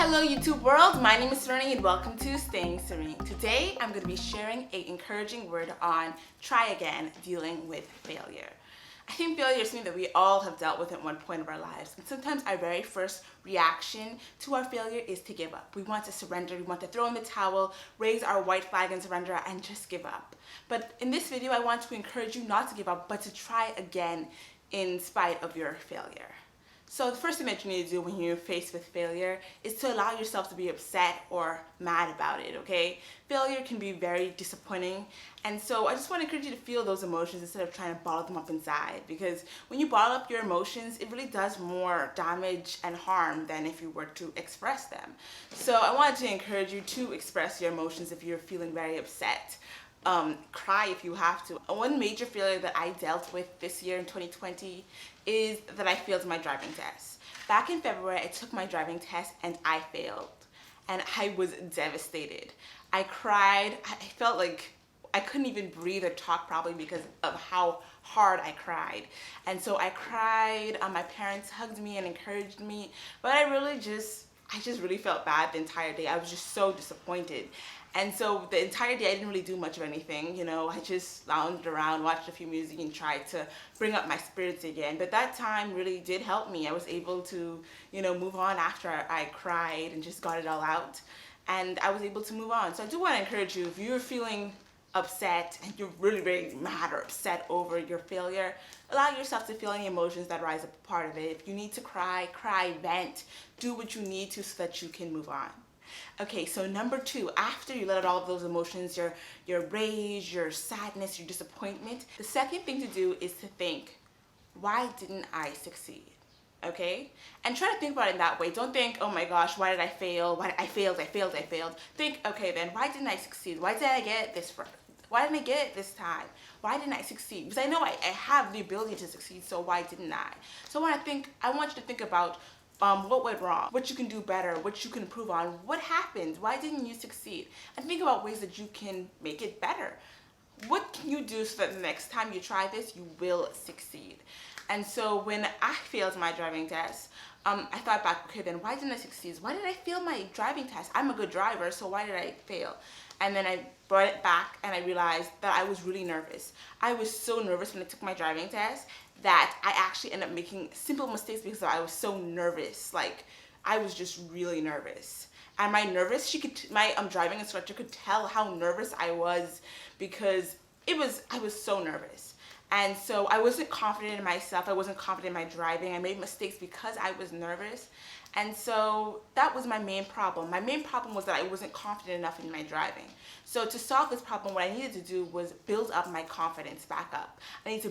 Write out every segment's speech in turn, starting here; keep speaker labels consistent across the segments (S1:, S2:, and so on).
S1: Hello YouTube world, my name is Serene and welcome to Staying Serene. Today I'm going to be sharing an encouraging word on try again, dealing with failure. I think failure is something that we all have dealt with at one point of our lives, and sometimes our very first reaction to our failure is to give up. We want to surrender, we want to throw in the towel, raise our white flag and surrender and just give up. But in this video I want to encourage you not to give up, but to try again in spite of your failure. So the first thing that you need to do when you're faced with failure is to allow yourself to be upset or mad about it, okay? Failure can be very disappointing, and so I just want to encourage you to feel those emotions instead of trying to bottle them up inside, because when you bottle up your emotions, it really does more damage and harm than if you were to express them. So I wanted to encourage you to express your emotions if you're feeling very upset. Cry if you have to. One major failure that I dealt with this year in 2020 is that I failed my driving test. Back in February, I took my driving test and I failed. And I was devastated. I cried. I felt like I couldn't even breathe or talk properly because of how hard I cried. And so I cried. My parents hugged me and encouraged me. But I just really felt bad the entire day. I was just so disappointed. And so the entire day I didn't really do much of anything, you know. I just lounged around, watched a few music and tried to bring up my spirits again. But that time really did help me. I was able to, move on after I cried and just got it all out. And I was able to move on. So I do want to encourage you, if you're feeling upset and you're really, really mad or upset over your failure, allow yourself to feel any emotions that rise up a part of it. If you need to cry, vent, do what you need to so that you can move on. Okay, so number 2, after you let out all of those emotions, your rage, your sadness, your disappointment, the second thing to do is to think, why didn't I succeed? Okay? And try to think about it in that way. Don't think, oh my gosh, why did I fail? I failed. Think, okay then, why didn't I succeed? Why didn't I get it this far? Why didn't I get it this time? Why didn't I succeed? Because I know I have the ability to succeed, so why didn't I? So I want you to think about what went wrong, what you can do better, what you can improve on, what happened, why didn't you succeed? And think about ways that you can make it better. What can you do so that the next time you try this, you will succeed? And so when I failed my driving test, I thought back, okay, then why didn't I succeed? Why did I fail my driving test? I'm a good driver, so why did I fail? And then I brought it back and I realized that I was really nervous. I was so nervous when I took my driving test that I actually ended up making simple mistakes because I was so nervous. Like, I was just really nervous. And my driving instructor could tell how nervous I was because I was so nervous. And so I wasn't confident in myself. I wasn't confident in my driving. I made mistakes because I was nervous. And so that was my main problem. My main problem was that I wasn't confident enough in my driving. So to solve this problem, what I needed to do was build up my confidence back up. I needed to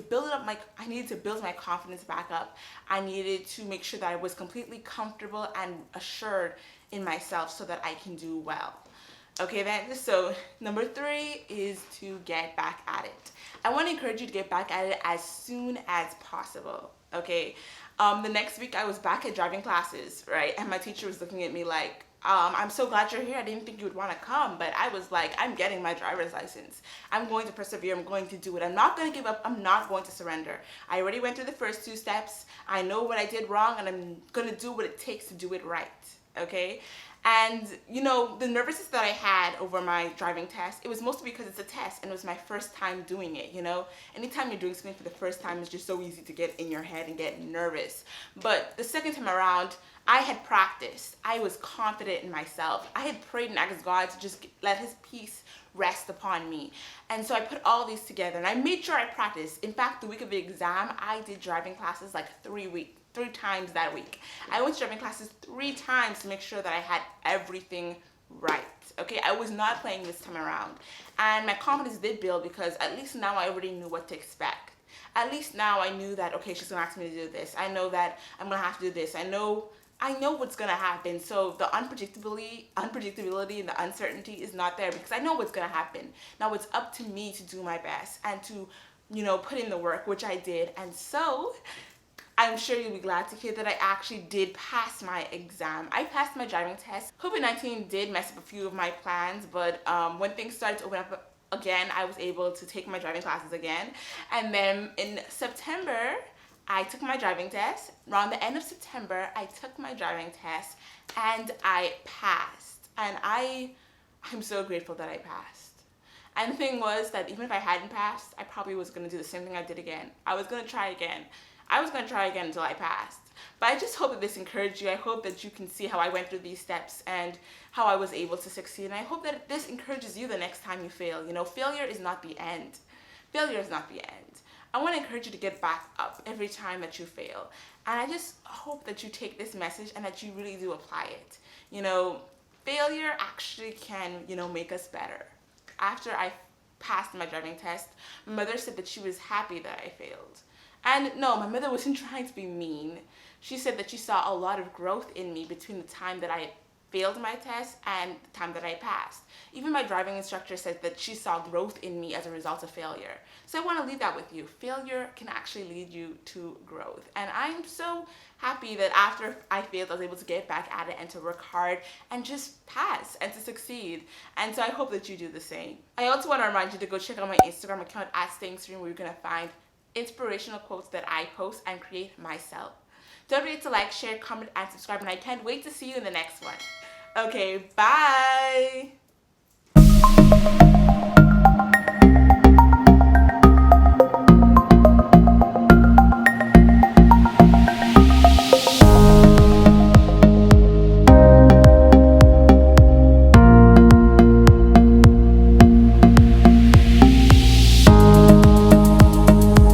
S1: build my confidence back up. I needed to make sure that I was completely comfortable and assured in myself so that I can do well. Okay then, so number 3 is to get back at it. I want to encourage you to get back at it as soon as possible, okay? The next week I was back at driving classes, right? And my teacher was looking at me like, I'm so glad you're here. I didn't think you would want to come, but I was like, I'm getting my driver's license. I'm going to persevere. I'm going to do it. I'm not going to give up. I'm not going to surrender. I already went through the first 2 steps. I know what I did wrong, and I'm going to do what it takes to do it right, okay? And, the nervousness that I had over my driving test, it was mostly because it's a test and it was my first time doing it, Anytime you're doing something for the first time, it's just so easy to get in your head and get nervous. But the second time around, I had practiced. I was confident in myself. I had prayed and asked God to just let His peace rest upon me. And so I put all these together and I made sure I practiced. In fact, the week of the exam, I did driving classes like 3 times that week. I went to driving classes 3 times to make sure that I had everything right. Okay, I was not playing this time around. And my confidence did build because at least now I already knew what to expect. At least now I knew that, okay, she's gonna ask me to do this. I know that I'm gonna have to do this. I know what's gonna happen. So the unpredictability and the uncertainty is not there because I know what's gonna happen. Now it's up to me to do my best and to, put in the work, which I did. And so I'm sure you'll be glad to hear that I actually did pass my exam. I passed my driving test. COVID-19 did mess up a few of my plans, but when things started to open up again, I was able to take my driving classes again. And then in September, I took my driving test. Around the end of September, I took my driving test and I passed. And I'm so grateful that I passed. And the thing was that even if I hadn't passed, I probably was going to do the same thing I did again. I was going to try again. I was going to try again until I passed. But I just hope that this encouraged you. I hope that you can see how I went through these steps and how I was able to succeed. And I hope that this encourages you the next time you fail. You know, failure is not the end. Failure is not the end. I want to encourage you to get back up every time that you fail. And I just hope that you take this message and that you really do apply it. You know, failure actually can, make us better. After I passed my driving test, my mother said that she was happy that I failed. And no, my mother wasn't trying to be mean. She said that she saw a lot of growth in me between the time that I failed my test and the time that I passed. Even my driving instructor said that she saw growth in me as a result of failure. So I want to leave that with you. Failure can actually lead you to growth. And I'm so happy that after I failed, I was able to get back at it and to work hard and just pass and to succeed. And so I hope that you do the same. I also want to remind you to go check out my Instagram account at Staying Serene, where you're going to find inspirational quotes that I post and create myself. Don't forget to like, share, comment, and subscribe, and I can't wait to see you in the next one. Okay, bye!